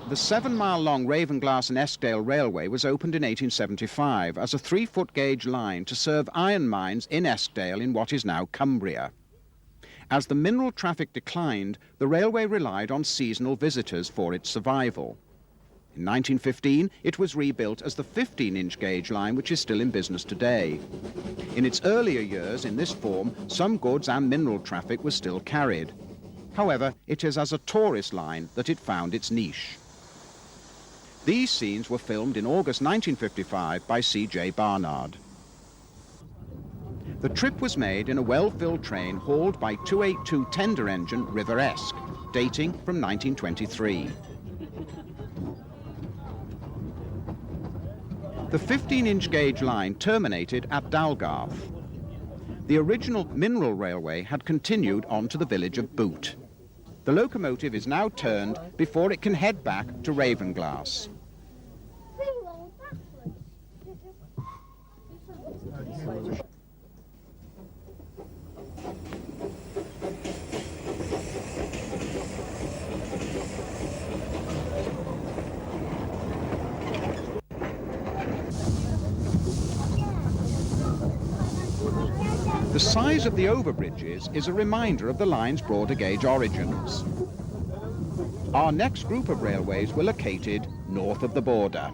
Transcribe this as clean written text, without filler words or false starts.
The 7-mile-long Ravenglass and Eskdale Railway was opened in 1875 as a 3-foot gauge line to serve iron mines in Eskdale in what is now Cumbria. As the mineral traffic declined, the railway relied on seasonal visitors for its survival. In 1915, it was rebuilt as the 15-inch gauge line, which is still in business today. In its earlier years in this form, some goods and mineral traffic was still carried. However, it is as a tourist line that it found its niche. These scenes were filmed in August 1955 by C.J. Barnard. The trip was made in a well-filled train hauled by 282 tender engine River Esk, dating from 1923. The 15-inch gauge line terminated at Dalgarth. The original mineral railway had continued on to the village of Boot. The locomotive is now turned before it can head back to Ravenglass. The size of the overbridges is a reminder of the line's broader gauge origins. Our next group of railways were located north of the border.